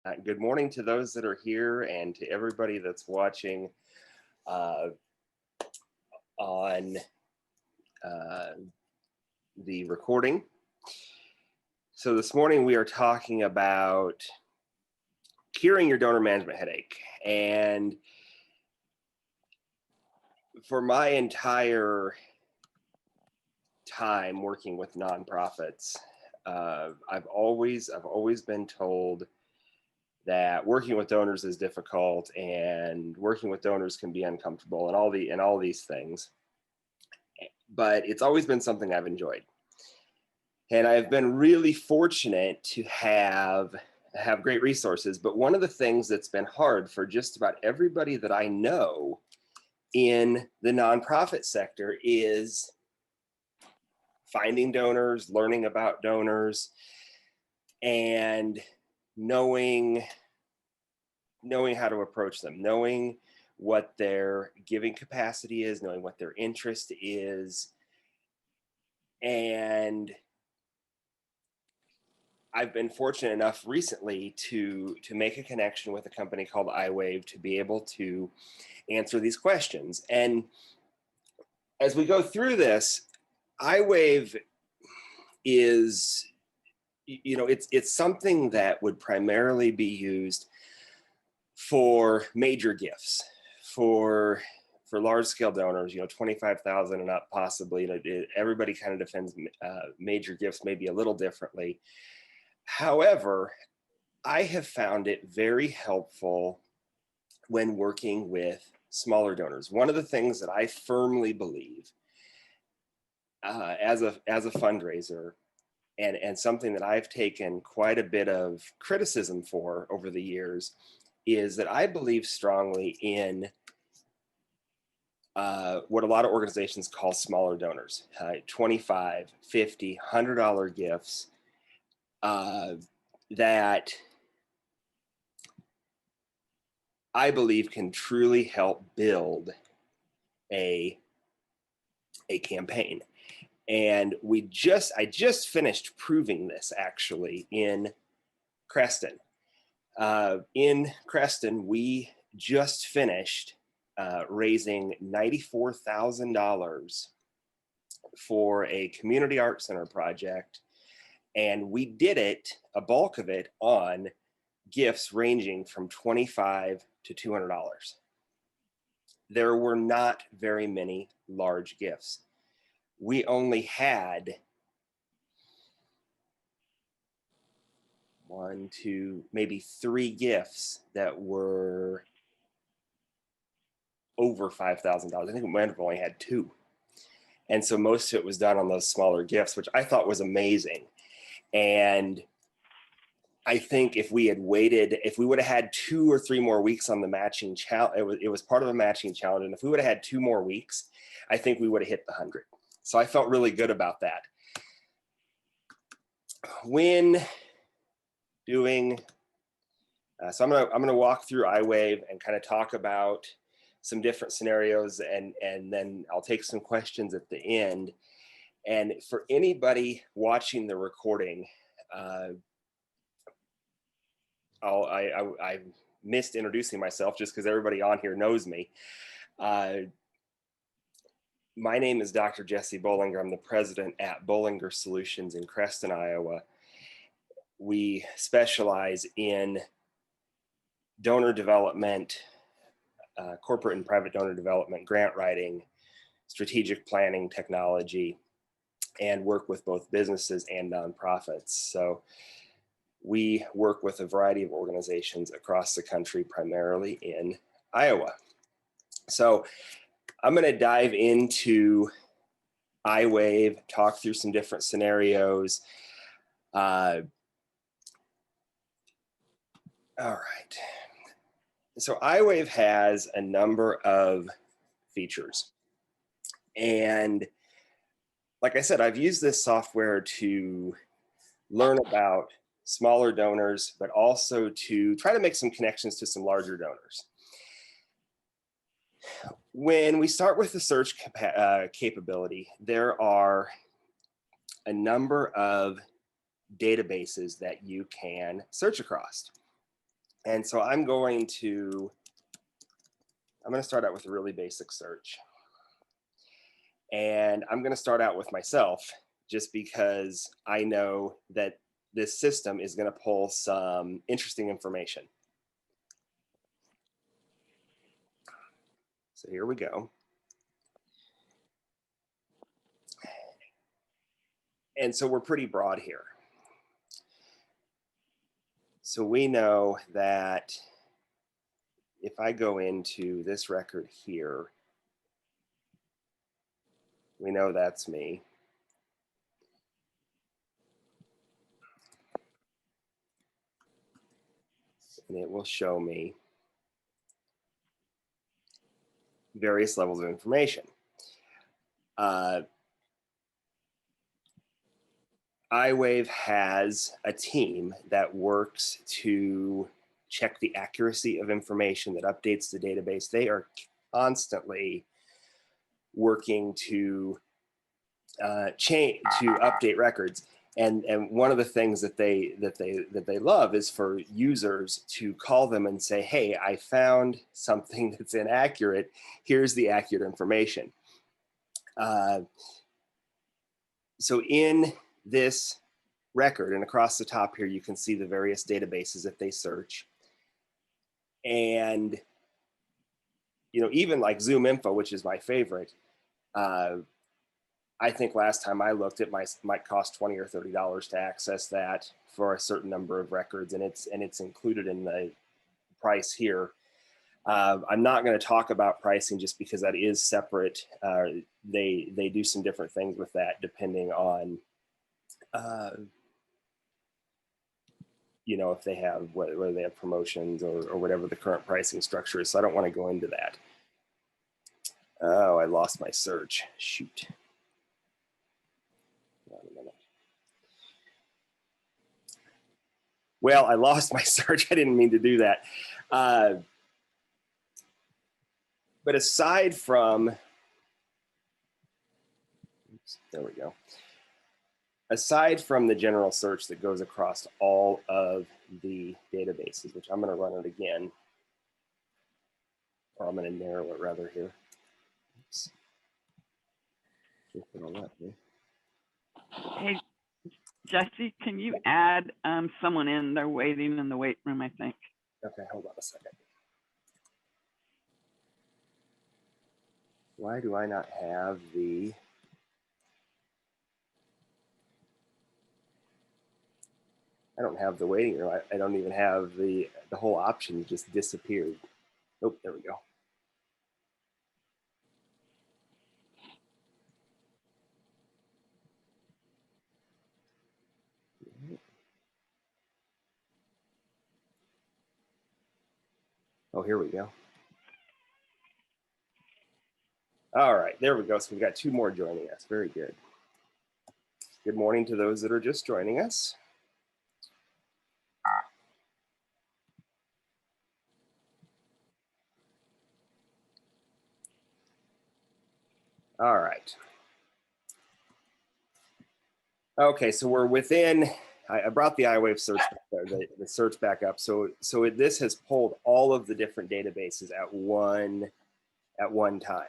Good morning to those that are here and to everybody that's watching uh, on uh, the recording. So this morning we are talking about curing your donor management headache. And for my entire time working with nonprofits, I've always been told that working with donors is difficult and working with donors can be uncomfortable and all these things. But it's always been something I've enjoyed. And I've been really fortunate to have great resources. But one of the things that's been hard for just about everybody that I know in the nonprofit sector is finding donors, learning about donors, and knowing how to approach them, knowing what their giving capacity is, knowing what their interest is. And I've been fortunate enough recently to make a connection with a company called iWave to be able to answer these questions. And as we go through this, iWave is, it's something that would primarily be used for major gifts, for large scale donors, 25,000 and up possibly. Everybody kind of defends major gifts maybe a little differently. However, I have found it very helpful when working with smaller donors. One of the things that I firmly believe as a fundraiser, and something that I've taken quite a bit of criticism for over the years, is that I believe strongly in what a lot of organizations call smaller donors, $25, $50, $100 gifts that I believe can truly help build a campaign. And I just finished proving this actually in Creston. In Creston, we just finished raising $94,000 for a community art center project. And we did it, a bulk of it, on gifts ranging from $25 to $200. There were not very many large gifts. We only had one, two, maybe three gifts that were over $5,000. I think we might have only had two. And so most of it was done on those smaller gifts, which I thought was amazing. And I think if we had waited, if we would have had 2 or 3 more weeks on the matching challenge, it was part of a matching challenge. And if we would have had 2 more weeks, I think we would have hit the 100. So I felt really good about that. When doing, so I'm gonna walk through iWave and kind of talk about some different scenarios, and then I'll take some questions at the end. And for anybody watching the recording, I missed introducing myself just because everybody on here knows me. My name is Dr. Jesse Bollinger. I'm the president at Bollinger Solutions in Creston, Iowa. We specialize in donor development, corporate and private donor development, grant writing, strategic planning technology, and work with both businesses and nonprofits. So we work with a variety of organizations across the country, primarily in Iowa. So I'm going to dive into iWave, talk through some different scenarios. All right. So iWave has a number of features. And like I said, I've used this software to learn about smaller donors, but also to try to make some connections to some larger donors. When we start with the search capability, there are a number of databases that you can search across. And so I'm going to start out with a really basic search. And I'm going to start out with myself just because I know that this system is going to pull some interesting information. So here we go. And so we're pretty broad here. So we know that if I go into this record here, we know that's me. And it will show me various levels of information. iWave has a team that works to check the accuracy of information that updates the database. They are constantly working to update records. And one of the things that they love is for users to call them and say, hey, I found something that's inaccurate. Here's the accurate information. So in this record, and across the top here, you can see the various databases that they search. And, even like Zoom Info, which is my favorite, I think last time I looked, it might cost $20 or $30 to access that for a certain number of records, and it's included in the price here. I'm not going to talk about pricing just because that is separate. They do some different things with that depending on, if they have whether they have promotions or whatever the current pricing structure is. So I don't want to go into that. Oh, I lost my search. Shoot. Well, I lost my search. I didn't mean to do that. But aside from, oops, there we go. Aside from the general search that goes across all of the databases, which I'm going to run it again, or I'm going to narrow it rather here. Oops. Hey, Jesse, can you add someone in? They're waiting in the wait room, I think. Okay, hold on a second. Why do I not have the... I don't have the waiting room. I don't even have the whole option just disappeared. Oh, there we go. Oh, here we go. All right, there we go. So we've got two more joining us. Very good. Good morning to those that are just joining us. All right. Okay, so we're within, I brought the iWave search, the search back up. So this has pulled all of the different databases at one time.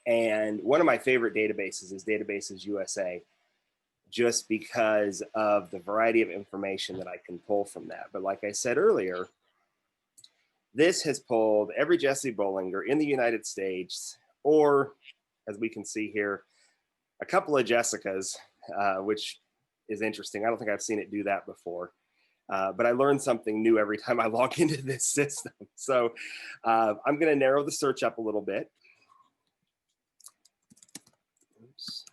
And one of my favorite databases is Databases USA, just because of the variety of information that I can pull from that. But like I said earlier, this has pulled every Jesse Bollinger in the United States, or as we can see here, a couple of Jessicas, which is interesting. I don't think I've seen it do that before. But I learn something new every time I log into this system. So I'm going to narrow the search up a little bit. Oops.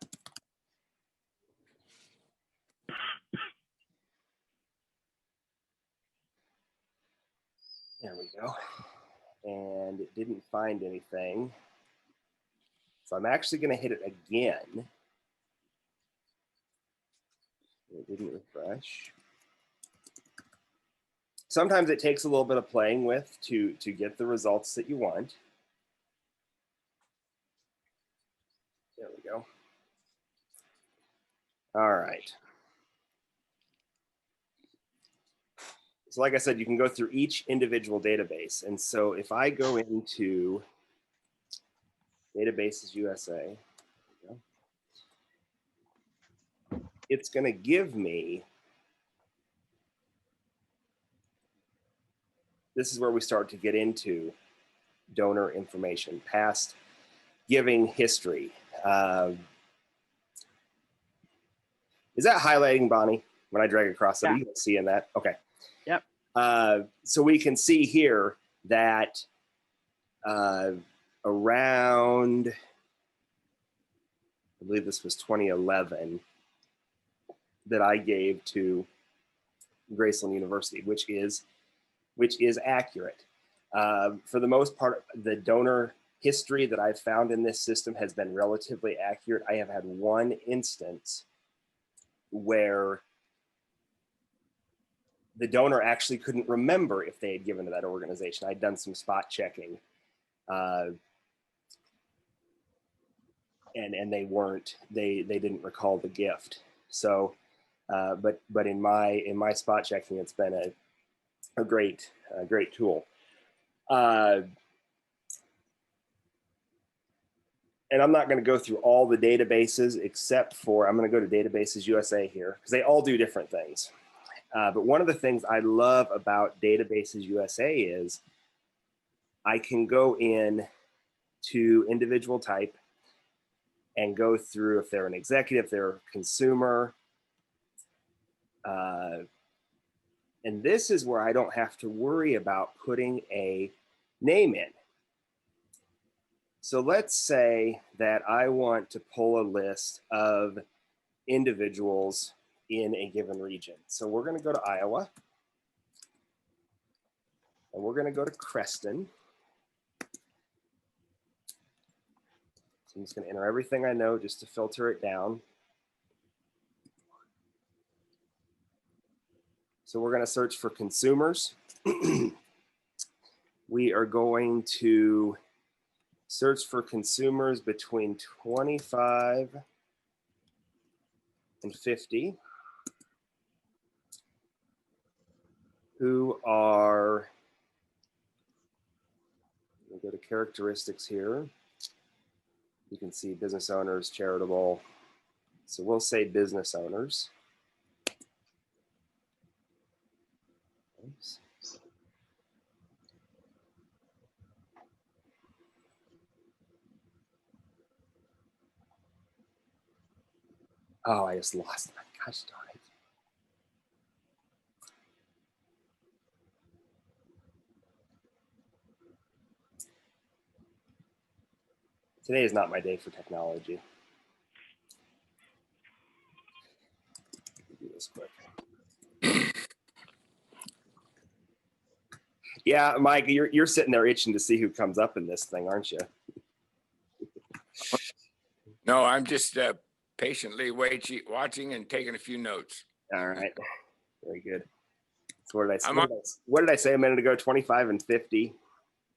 There we go. And it didn't find anything. So I'm actually going to hit it again. It didn't refresh. Sometimes it takes a little bit of playing with to get the results that you want. There we go. All right. So like I said, you can go through each individual database. And so if I go into Databases USA, it's going to give me, this is where we start to get into donor information, past giving history. Is that highlighting, Bonnie, when I drag across it? Yeah. Are you seeing that? Okay. Yep. So we can see here that around, I believe this was 2011, that I gave to Graceland University, which is accurate. For the most part, the donor history that I've found in this system has been relatively accurate. I have had one instance where the donor actually couldn't remember if they had given to that organization. I'd done some spot checking, and they weren't. They didn't recall the gift. So, but in my spot checking, it's been a great tool. And I'm not going to go through all the databases except for, I'm going to go to Databases USA here because they all do different things. But one of the things I love about Databases USA is I can go in to individual type and go through if they're an executive, if they're a consumer. And this is where I don't have to worry about putting a name in. So let's say that I want to pull a list of individuals in a given region. So we're going to go to Iowa, and we're going to go to Creston. So I'm just going to enter everything I know just to filter it down. So we're going to search for consumers. We are going to search for consumers between 25 and 50 who are, we'll go to characteristics here. You can see business owners, charitable. So we'll say business owners. Oops. Oh, I just lost it. Gosh darn it. Today is not my day for technology. Do this quick. Yeah, Mike, you're sitting there itching to see who comes up in this thing, aren't you? No, I'm just patiently watching and taking a few notes. All right, very good. So what did I say a minute ago? 25 and 50.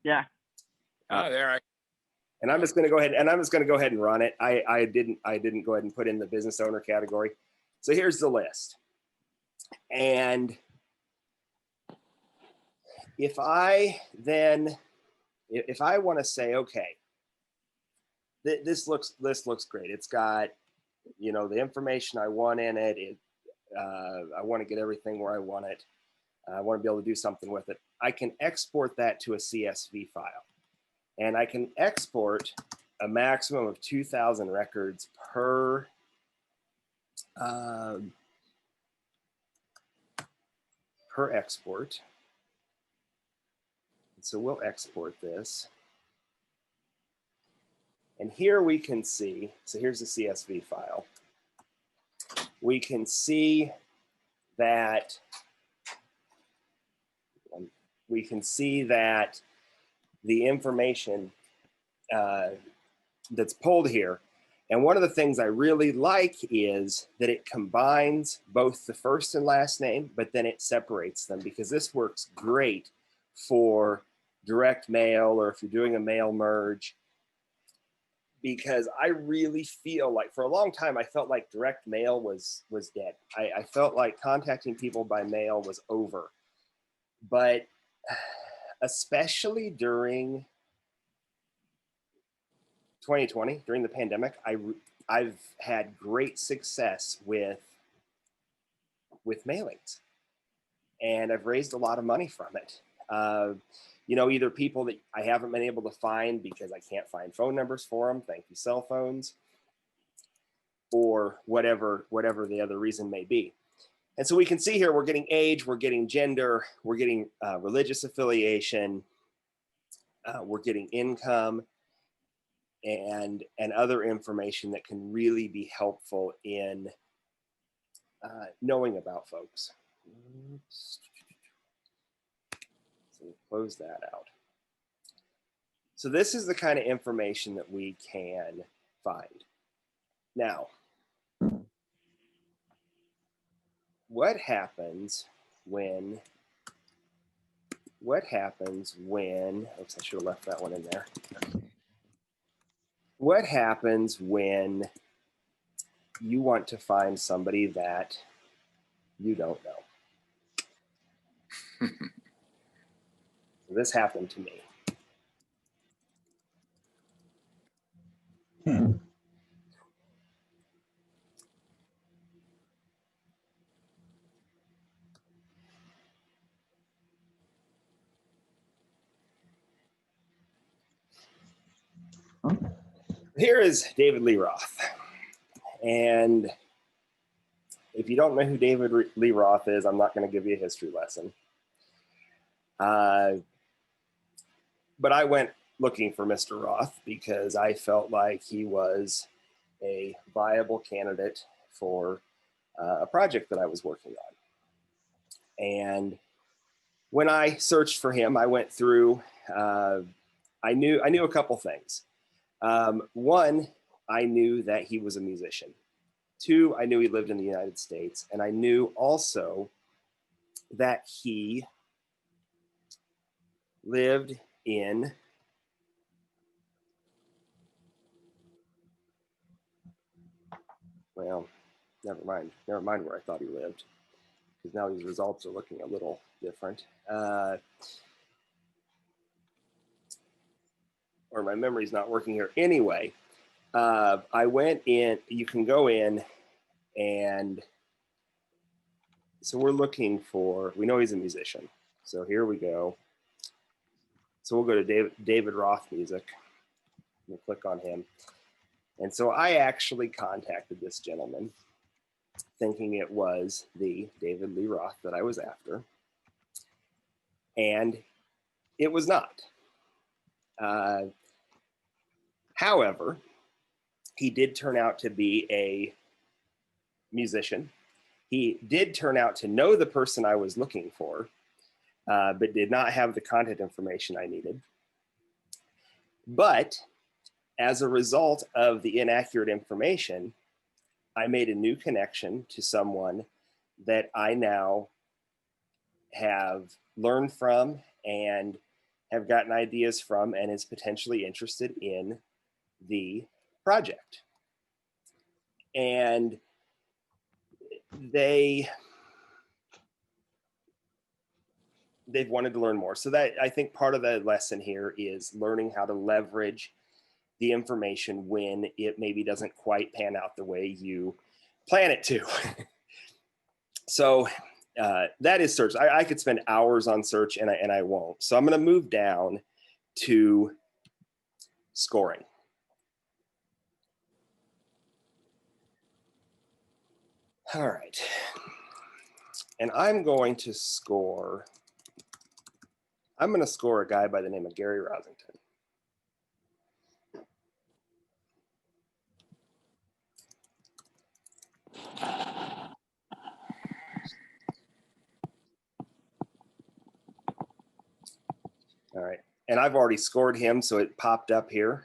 Yeah. Oh, there. And I'm just going to go ahead and run it. I didn't go ahead and put in the business owner category. So here's the list. And if I want to say, okay, this looks great. It's got, the information I want in it. I want to get everything where I want it. I want to be able to do something with it. I can export that to a CSV file. And I can export a maximum of 2,000 records per export. So we'll export this. And here we can see, so here's the CSV file. We can see that the information that's pulled here. And one of the things I really like is that it combines both the first and last name, but then it separates them, because this works great for direct mail or if you're doing a mail merge. Because I really feel like for a long time, I felt like direct mail was dead. I felt like contacting people by mail was over. but especially during 2020, during the pandemic, I've had great success with mailings, and I've raised a lot of money from it. You know, either people that I haven't been able to find because I can't find phone numbers for them, thank you cell phones, or whatever the other reason may be. And so we can see here, we're getting age, we're getting gender, we're getting religious affiliation, we're getting income, and other information that can really be helpful in knowing about folks. Oops. So we'll close that out. So this is the kind of information that we can find. Now, what happens when, oops, I should have left that one in there. What happens when you want to find somebody that you don't know? This happened to me. Here is David Lee Roth. And if you don't know who David Lee Roth is, I'm not going to give you a history lesson. But I went looking for Mr. Roth because I felt like he was a viable candidate for a project that I was working on. And when I searched for him, I went through, I knew a couple things. One, I knew that he was a musician. Two, I knew he lived in the United States. And I knew also that he lived in well, never mind where I thought he lived, because now these results are looking a little different. Or my memory's not working here. Anyway, I went in, you can go in, and so we're looking for, we know he's a musician. So here we go. So we'll go to David Roth music. We'll click on him. And so I actually contacted this gentleman thinking it was the David Lee Roth that I was after. And it was not. However, he did turn out to be a musician. He did turn out to know the person I was looking for, but did not have the contact information I needed. But as a result of the inaccurate information, I made a new connection to someone that I now have learned from and have gotten ideas from and is potentially interested in the project. And they've wanted to learn more. So that, I think part of the lesson here is learning how to leverage the information when it maybe doesn't quite pan out the way you plan it to. So that is search. I could spend hours on search and I won't. So I'm going to move down to scoring. All right. And I'm going to score a guy by the name of Gary Rosington. All right, and I've already scored him, so it popped up here.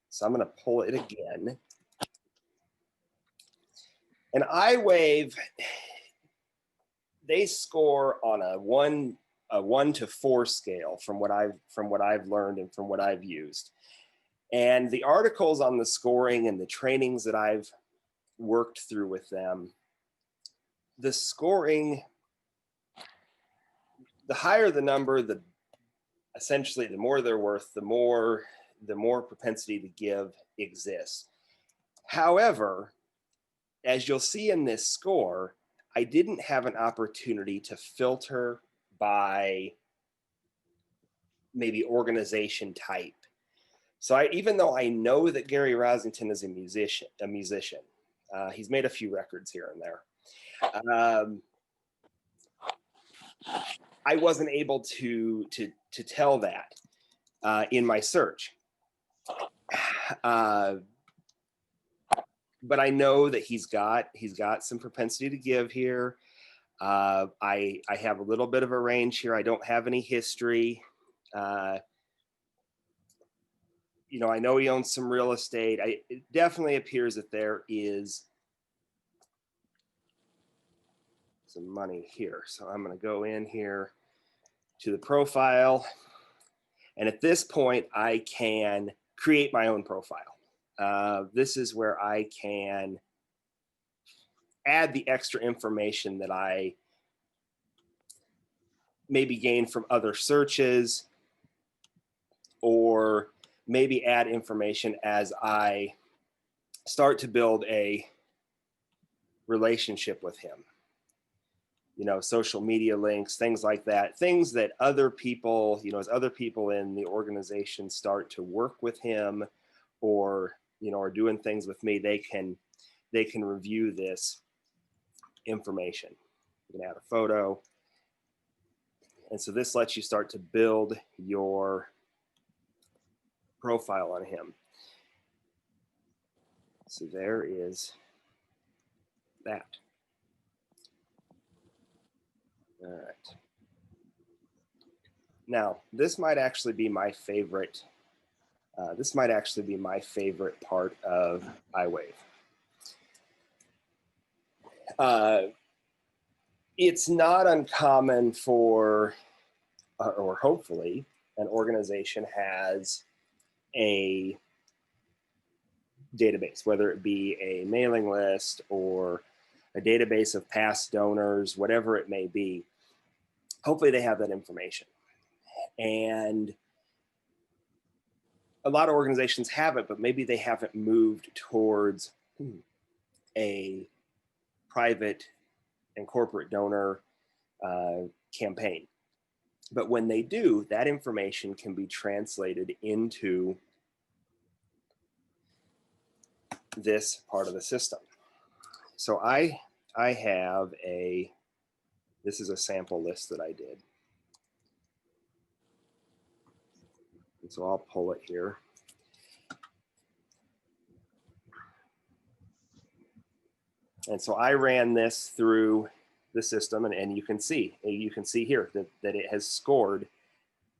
So I'm gonna pull it again. And iWave, they score on a 1 to 4 scale from what I've learned and from what I've used. And the articles on the scoring and the trainings that I've worked through with them, the scoring, the higher the number, essentially the more they're worth, the more propensity to give exists. However, as you'll see in this score, I didn't have an opportunity to filter by maybe organization type. So even though I know that Gary Rosington is a musician, he's made a few records here and there. I wasn't able to tell that in my search. But I know that he's got some propensity to give here. I have a little bit of a range here. I don't have any history. You know, I know he owns some real estate. It definitely appears that there is some money here. So I'm going to go in here to the profile. And at this point, I can create my own profile. This is where I can add the extra information that I maybe gain from other searches, or maybe add information as I start to build a relationship with him. You know, social media links, things like that, things that other people, you know, as other people in the organization start to work with him, or, you know, are doing things with me, they can review this information. You can add a photo. And so this lets you start to build your profile on him. So there is that. All right. Now, this might actually be my favorite. This might actually be my favorite part of iWave. It's not uncommon for, or hopefully, an organization has a database, whether it be a mailing list or a database of past donors, whatever it may be. Hopefully they have that information. And a lot of organizations have it, but maybe they haven't moved towards a private and corporate donor campaign. But when they do, that information can be translated into this part of the system. So I have this is a sample list that I did. And so I'll pull it here. And so I ran this through the system, and you can see here that it has scored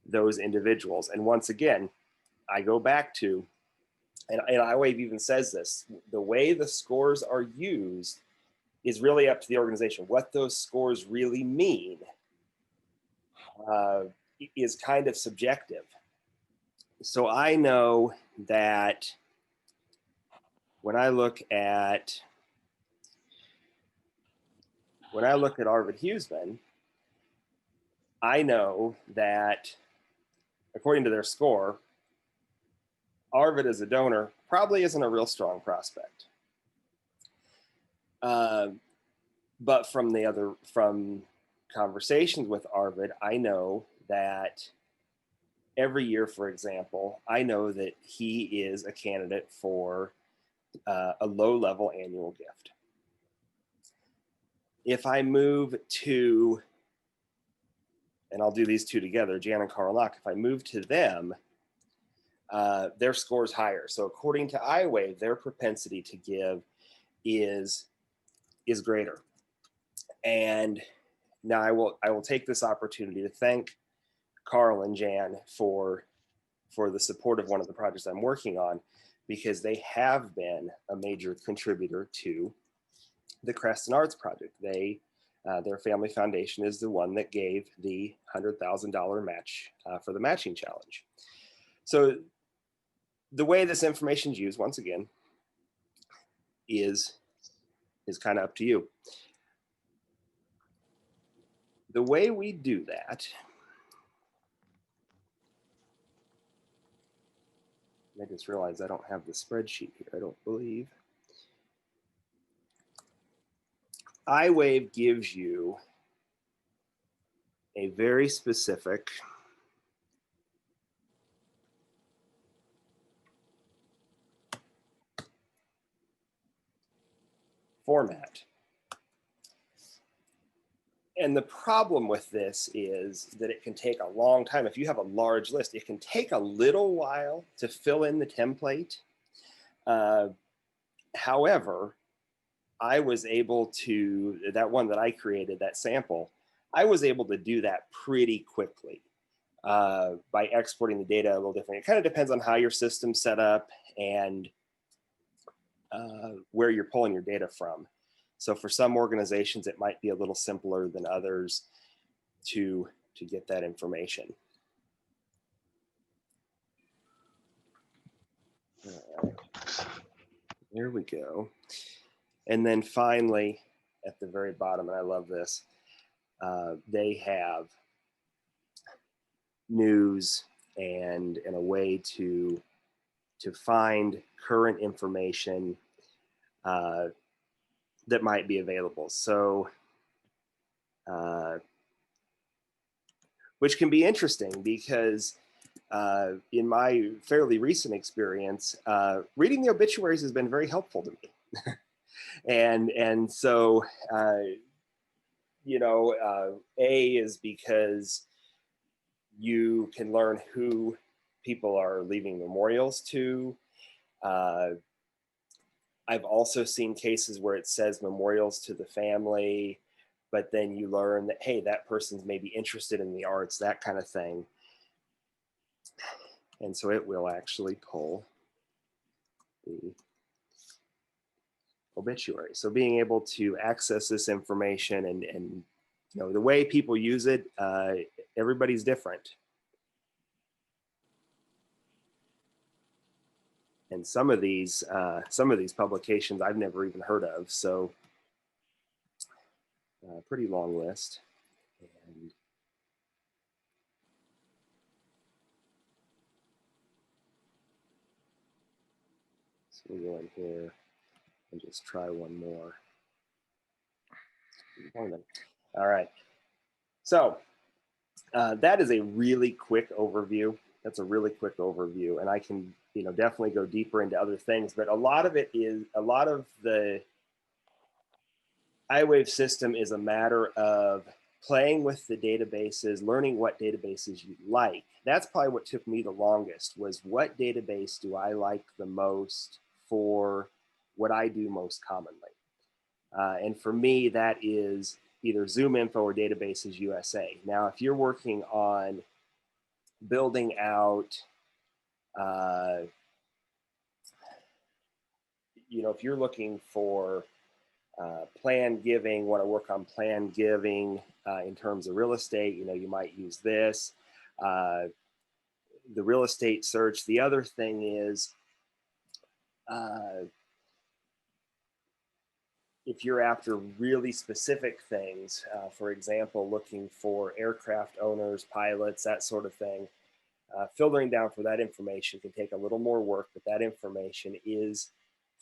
those individuals. And once again, I go back to, and iWave even says this, the way the scores are used is really up to the organization. What those scores really mean is kind of subjective. So I know that when I look at Arvid Hughesman, I know that according to their score, Arvid as a donor probably isn't a real strong prospect. But from conversations with Arvid, I know that every year, for example, I know that he is a candidate for a low-level annual gift. If I move to, and I'll do these two together, Jan and Carl Locke, if I move to them, their score is higher. So according to iWave, their propensity to give is greater. And now I will take this opportunity to thank Carl and Jan for the support of one of the projects I'm working on, because they have been a major contributor to the Creston Arts Project. Their family foundation is the one that gave the $100,000 match for the matching challenge. So the way this information is used, once again, is kind of up to you. the way we do that, I just realized I don't have the spreadsheet here, I don't believe. iWave gives you a very specific format. And the problem with this is that it can take a long time. If you have a large list, it can take a little while to fill in the template. However, I was able to, that one that I created, that sample, I was able to do that pretty quickly by exporting the data a little different. It kind of depends on how your system's set up and where you're pulling your data from. So for some organizations, it might be a little simpler than others to get that information. All right. There we go. And then finally, at the very bottom, and I love this, they have news and a way to find current information that might be available. So, which can be interesting because in my fairly recent experience, reading the obituaries has been very helpful to me. and so, you know, A is because you can learn who people are leaving memorials to. I've also seen cases where it says memorials to the family, but then you learn that, hey, that person's maybe interested in the arts, that kind of thing. And so it will actually pull the obituary. So being able to access this information and you know, the way people use it, everybody's different. And some of these publications I've never even heard of. So pretty long list. And so we'll go in here and just try one more. All right. So that is a really quick overview. That's a really quick overview. And I can, you know, definitely go deeper into other things, but a lot of the iWave system is a matter of playing with the databases, learning what databases you like. That's probably what took me the longest, was what database do I like the most for what I do most commonly. And for me, that is either ZoomInfo or Databases USA. Now, if you're working on building out, you know, if you're looking for plan giving, want to work on plan giving in terms of real estate, you know, you might use this. The real estate search. The other thing is, if you're after really specific things, for example, looking for aircraft owners, pilots, that sort of thing, filtering down for that information can take a little more work, but that information is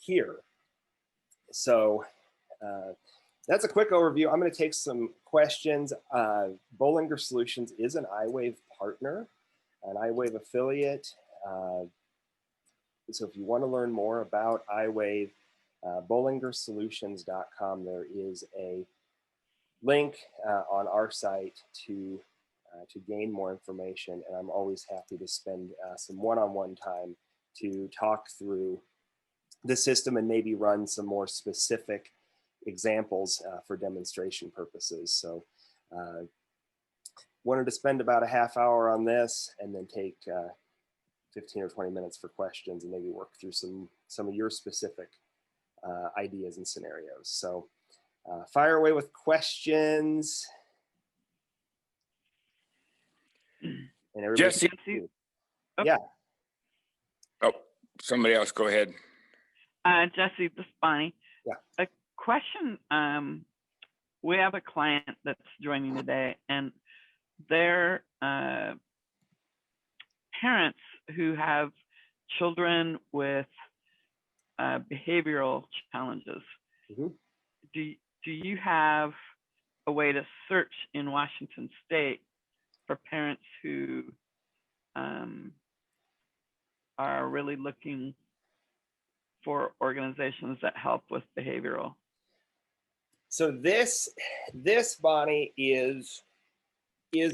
here. So that's a quick overview. I'm going to take some questions. Bollinger Solutions is an iWave partner, an iWave affiliate. So if you want to learn more about iWave, bollingersolutions.com, there is a link on our site to gain more information. And I'm always happy to spend some one-on-one time to talk through the system and maybe run some more specific examples for demonstration purposes. So wanted to spend about a half hour on this and then take 15 or 20 minutes for questions and maybe work through some of your specific ideas and scenarios. So fire away with questions. And everybody, Jesse. Oh. Yeah. Oh, somebody else, go ahead. Jesse, this is Bonnie. Yeah. A question we have a client that's joining today, and their parents who have children with behavioral challenges. Mm-hmm. Do you have a way to search in Washington State for parents who are really looking for organizations that help with behavioral? So this Bonnie is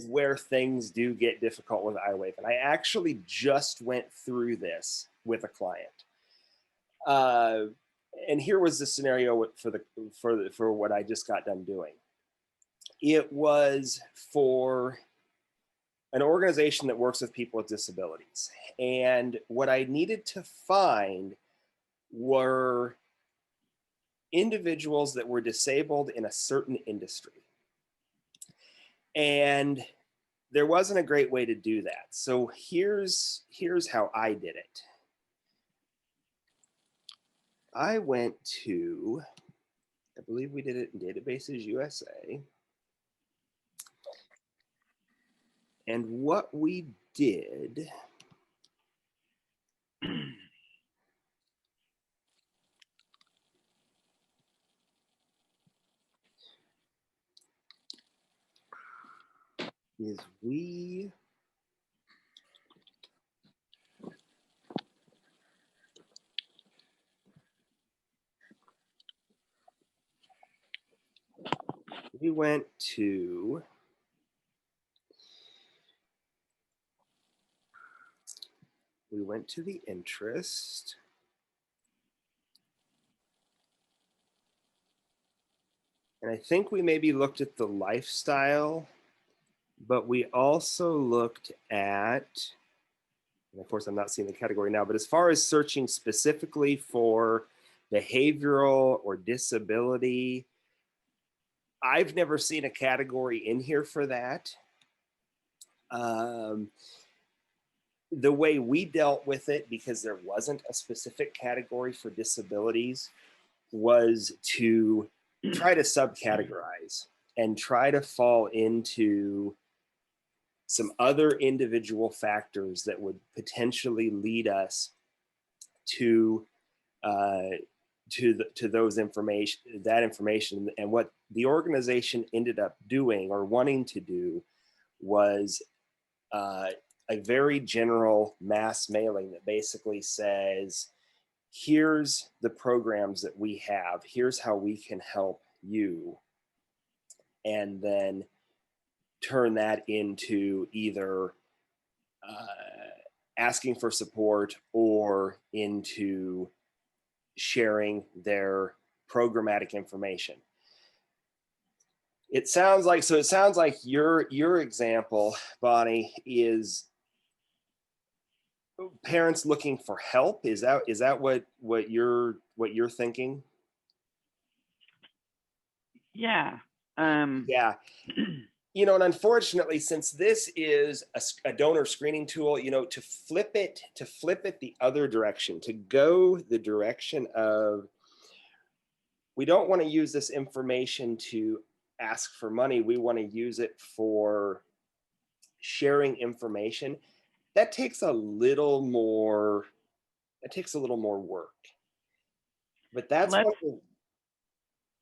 where things do get difficult with iWave, and I actually just went through this with a client. And here was the scenario for what I just got done doing. It was for an organization that works with people with disabilities, and what I needed to find were individuals that were disabled in a certain industry. And there wasn't a great way to do that. So here's how I did it. I went to, I believe we did it in Databases USA. And what we did is we went to the interest. And I think we maybe looked at the lifestyle, but we also looked at, and of course I'm not seeing the category now, but as far as searching specifically for behavioral or disability, I've never seen a category in here for that. The way we dealt with it, because there wasn't a specific category for disabilities, was to try to subcategorize and try to fall into some other individual factors that would potentially lead us to those information. And what the organization ended up doing or wanting to do was a very general mass mailing that basically says, here's the programs that we have, here's how we can help you, and then turn that into either asking for support or into sharing their programmatic information. It sounds like your example, Bonnie, is parents looking for help. Is that what you're thinking? Yeah. Yeah. You know, and unfortunately, since this is a donor screening tool, you know, to flip it the other direction, to go the direction of, we don't want to use this information to ask for money. We want to use it for sharing information. That takes a little more work. But that's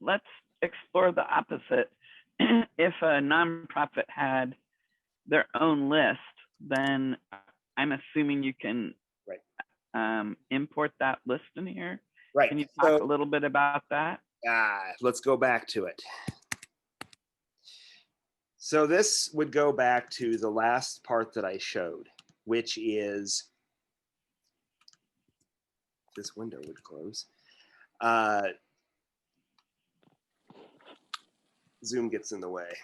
let's explore the opposite. If a nonprofit had their own list, then I'm assuming you can import that list in here. Right. Can you talk a little bit about that? Let's go back to it. So this would go back to the last part that I showed, which is, this window would close. Zoom gets in the way.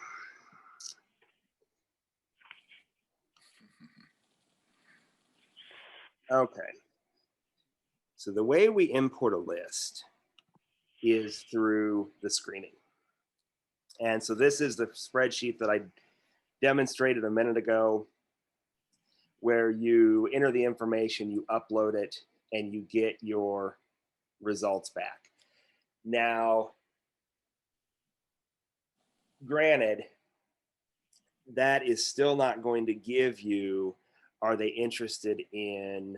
Okay. So the way we import a list is through the screening. And so this is the spreadsheet that I demonstrated a minute ago, where you enter the information, you upload it, and you get your results back. Now, granted, that is still not going to give you, are they interested in,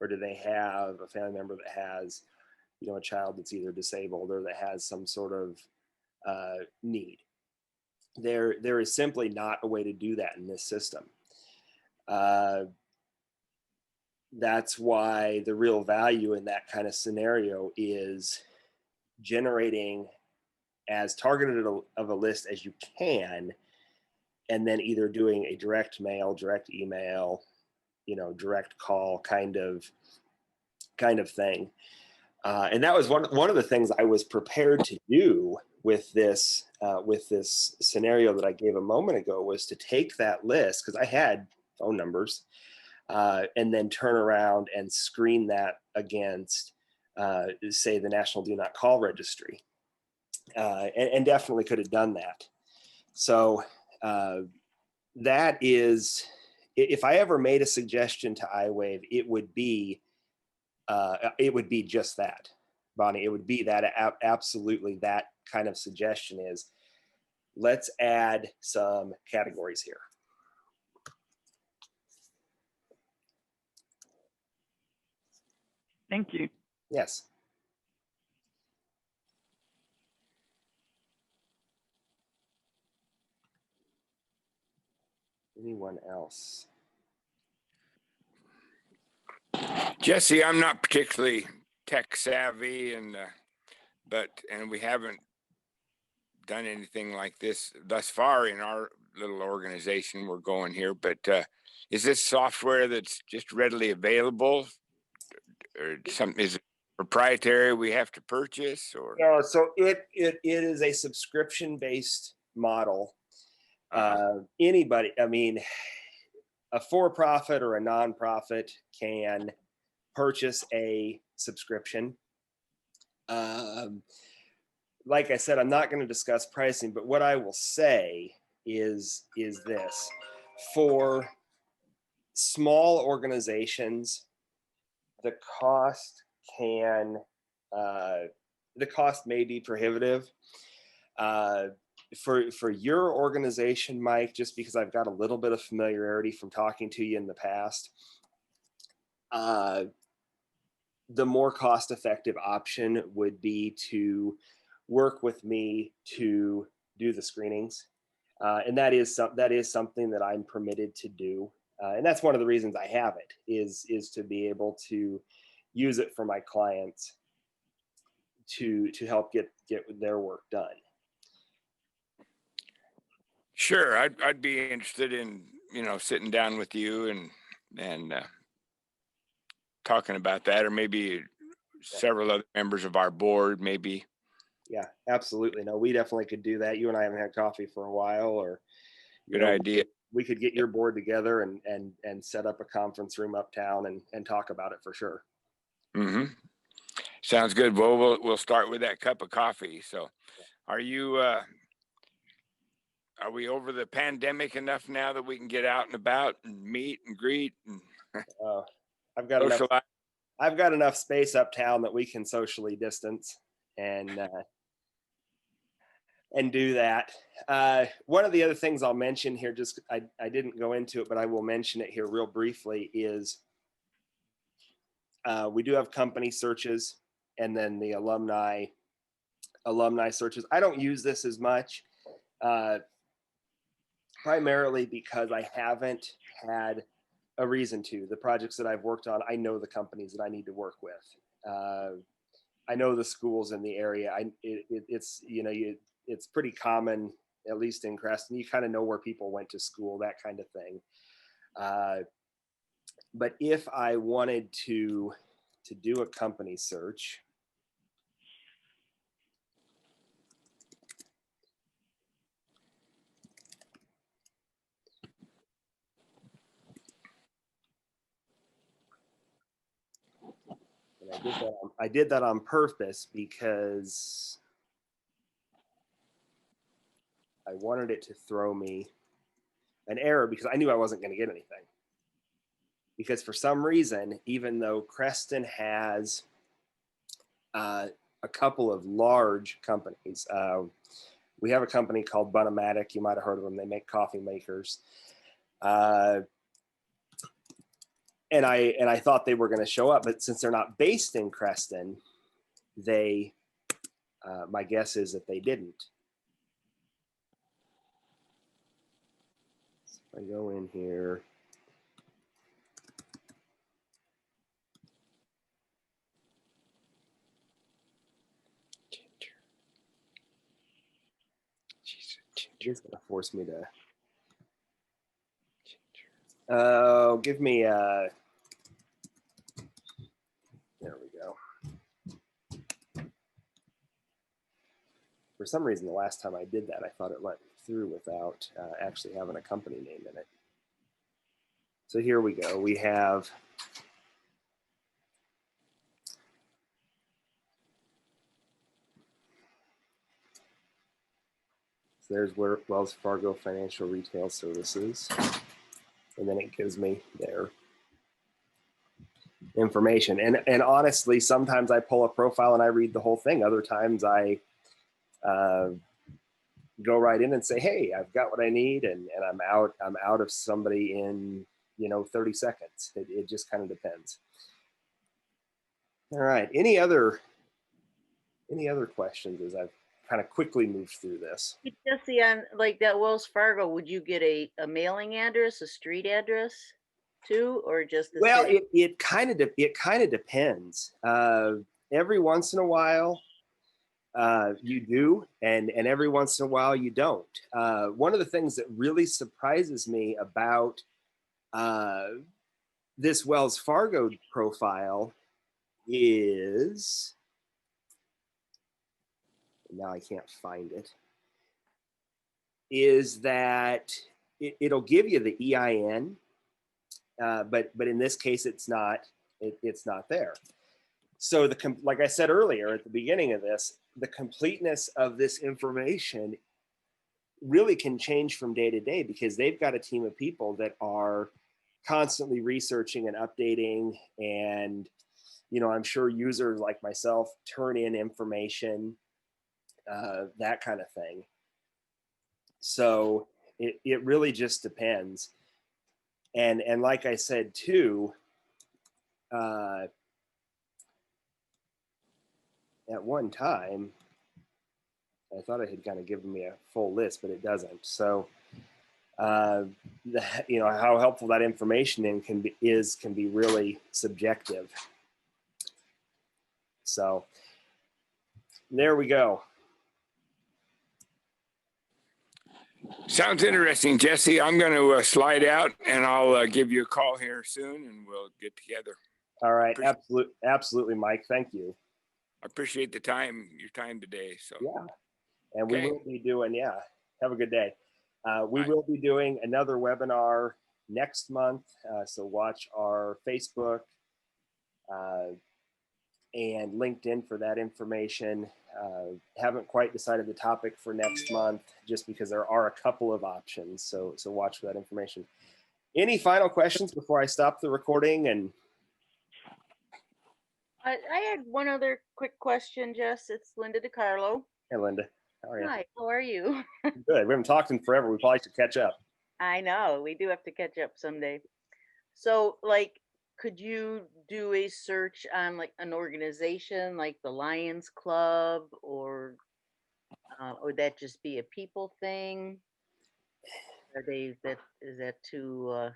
or do they have a family member that has, you know, a child that's either disabled or that has some sort of need. There is simply not a way to do that in this system. That's why the real value in that kind of scenario is generating as targeted of a list as you can, and then either doing a direct mail, direct email, you know, direct call kind of thing. And that was one of the things I was prepared to do with this scenario that I gave a moment ago, was to take that list, because I had phone numbers, and then turn around and screen that against, say, the National Do Not Call Registry, and definitely could have done that. So that is, if I ever made a suggestion to iWave, it would be just that, Bonnie. It would be that, absolutely, that kind of suggestion is, let's add some categories here. Thank you. Yes. Anyone else? Jesse, I'm not particularly tech savvy, and we haven't done anything like this thus far in our little organization we're going here. But is this software that's just readily available, or something? Is it proprietary we have to purchase, or? No, so it is a subscription based model. Anybody, I mean, a for-profit or a nonprofit can purchase a subscription. Like I said, I'm not going to discuss pricing, but what I will say is this: for small organizations, the cost may be prohibitive. For your organization, Mike, just because I've got a little bit of familiarity from talking to you in the past, the more cost-effective option would be to work with me to do the screenings, and that is something that I'm permitted to do, and that's one of the reasons I have it, is to be able to use it for my clients to help get their work done. Sure, I'd be interested in, sitting down with you and talking about that, or maybe several other members of our board, maybe. Yeah, absolutely. No, we definitely could do that. You and I haven't had coffee for a while, or good idea. We could get your board together and set up a conference room uptown and talk about it for sure. Mm-hmm. Sounds good. Well, we'll start with that cup of coffee. So, are we over the pandemic enough now that we can get out and about and meet and greet and I've got socialize? I've got enough space uptown that we can socially distance and do that. One of the other things I'll mention here, just I didn't go into it, but I will mention it here real briefly, is we do have company searches and then the alumni searches. I don't use this as much, primarily because I haven't had a reason to. The projects that I've worked on, I know the companies that I need to work with. I know the schools in the area. It's pretty common, at least in Creston. You kind of know where people went to school, that kind of thing. But if I wanted to do a company search, and I did that on purpose because I wanted it to throw me an error, because I knew I wasn't going to get anything. Because for some reason, even though Creston has a couple of large companies, we have a company called Bunomatic. You might have heard of them. They make coffee makers. And I thought they were going to show up, but since they're not based in Creston, they, my guess is that they didn't. So if I go in here, it's going to force me to. Oh, give me there we go. For some reason, the last time I did that, I thought it went through without actually having a company name in it. So here we go. We have so there's where Wells Fargo Financial Retail Services, and then it gives me their information. And honestly, sometimes I pull a profile and I read the whole thing. Other times I go right in and say, hey, I've got what I need, and I'm out of somebody in 30 seconds. It just kind of depends. All right. Any other questions as I've kind of quickly moved through this? Jesse, on like that Wells Fargo, would you get a mailing address, a street address too, or just the Well, city? it kind of depends. Every once in a while, you do, and every once in a while you don't. One of the things that really surprises me about this Wells Fargo profile is, now I can't find it, is that it'll give you the EIN, but in this case it's not there. So like I said earlier at the beginning of this, the completeness of this information really can change from day to day, because they've got a team of people that are constantly researching and updating, and I'm sure users like myself turn in information, that kind of thing. So it really just depends. And like I said too, at one time, I thought it had kind of given me a full list, but it doesn't. So, how helpful that information can be really subjective. So, there we go. Sounds interesting, Jesse. I'm going to slide out, and I'll give you a call here soon, and we'll get together. All right, absolutely, Mike. Thank you. I appreciate your time today. So yeah, and okay. We will be doing. Yeah, have a good day. We will be doing another webinar next month, so watch our Facebook and LinkedIn for that information. Haven't quite decided the topic for next month, just because there are a couple of options. So watch for that information. Any final questions before I stop the recording? And I had one other quick question, Jess. It's Linda DiCarlo. Hey, Linda. How are you? Hi, how are you? Good. We haven't talked in forever. We probably should catch up. I know, we do have to catch up someday. So, like, could you do a search on like an organization like the Lions Club, or would that just be a people thing? Is that too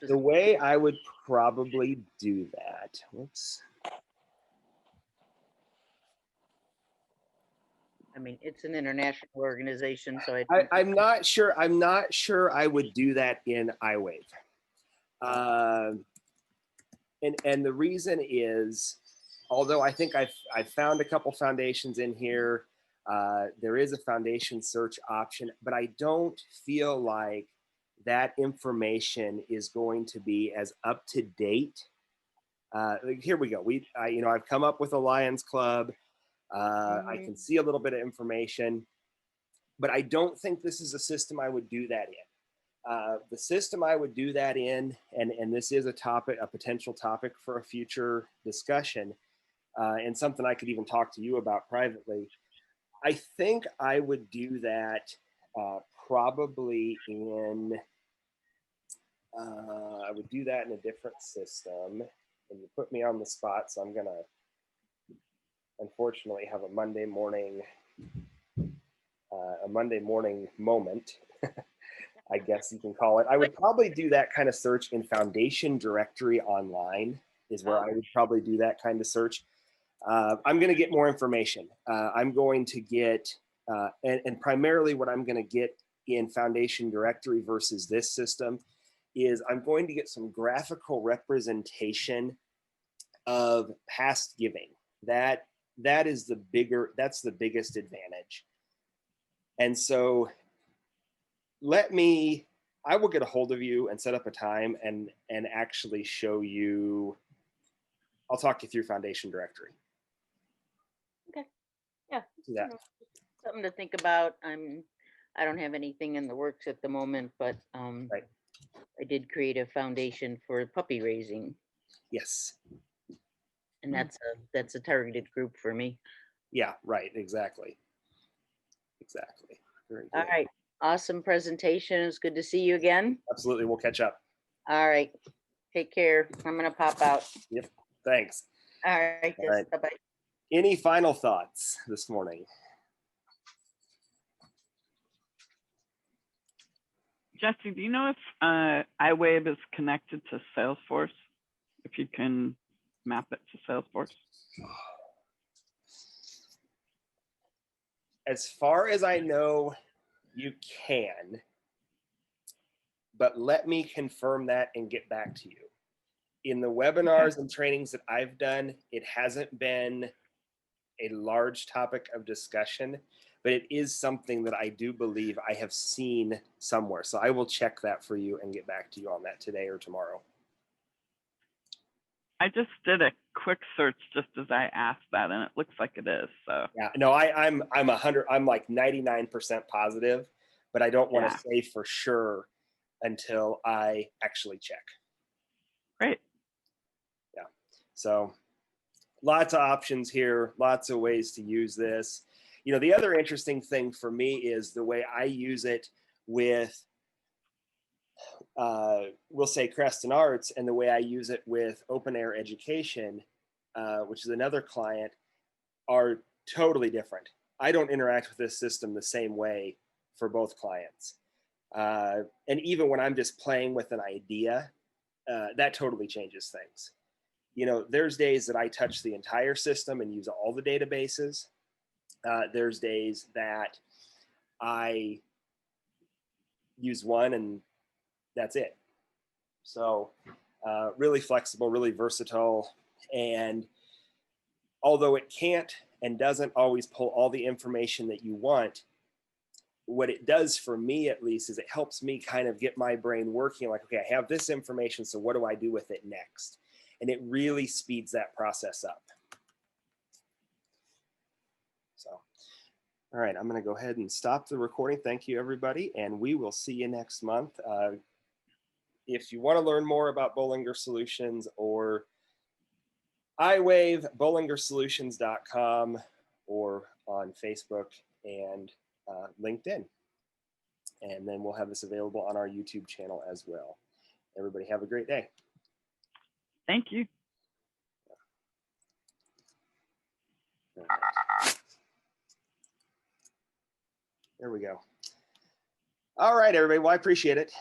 The way I would probably do that. Whoops. I mean, it's an international organization, so I'm not sure. I'm not sure I would do that in iWave. And the reason is, although I think I've found a couple foundations in here, there is a foundation search option, but I don't feel like that information is going to be as up to date. Here we go. I've come up with a Lions Club. I can see a little bit of information, but I don't think this is a system I would do that in. The system I would do that in, and this is a potential topic for a future discussion, and something I could even talk to you about privately. I think I would do that probably in, I would do that in a different system. And you put me on the spot, so I'm going to unfortunately have a Monday morning moment, I guess you can call it. I would probably do that kind of search in Foundation Directory Online is where I would probably do that kind of search. I'm going to get more information. I'm going to get, and primarily what I'm going to get in Foundation Directory versus this system is I'm going to get some graphical representation of past giving. That's the biggest advantage. And so I will get a hold of you and set up a time and actually show you, I'll talk you through Foundation Directory. Okay. Yeah. Do that. Something to think about. I don't have anything in the works at the moment, but Right. I did create a foundation for puppy raising, Yes. and that's a targeted group for me. Yeah, right. Exactly. Very good. All right. Awesome presentation. It's good to see you again. Absolutely. We'll catch up. All right. Take care. I'm gonna pop out. Yep. Thanks. All right. All right. Bye-bye. Any final thoughts this morning? Jesse, do you know if iWave is connected to Salesforce? If you can map it to Salesforce? As far as I know, you can, but let me confirm that and get back to you. In the webinars and trainings that I've done, it hasn't been a large topic of discussion, but it is something that I do believe I have seen somewhere. So I will check that for you and get back to you on that today or tomorrow. I just did a quick search just as I asked that, and it looks like it is. So yeah, no, I'm like 99% positive, but I don't want to say for sure until I actually check. Great. Yeah. So lots of options here, lots of ways to use this. You know, the other interesting thing for me is the way I use it with, we'll say Creston Arts, and the way I use it with Open Air Education, which is another client, are totally different. I don't interact with this system the same way for both clients. And even when I'm just playing with an idea, that totally changes things. You know, there's days that I touch the entire system and use all the databases. There's days that I use one and that's it. So really flexible, really versatile. And although it can't and doesn't always pull all the information that you want, what it does for me, at least, is it helps me kind of get my brain working like, okay, I have this information, so what do I do with it next? And it really speeds that process up. So, all right, I'm going to go ahead and stop the recording. Thank you, everybody, and we will see you next month. If you want to learn more about Bollinger Solutions or iWave, bollingersolutions.com, or on Facebook and LinkedIn. And then we'll have this available on our YouTube channel as well. Everybody have a great day. Thank you. There we go. All right, everybody. Well, I appreciate it.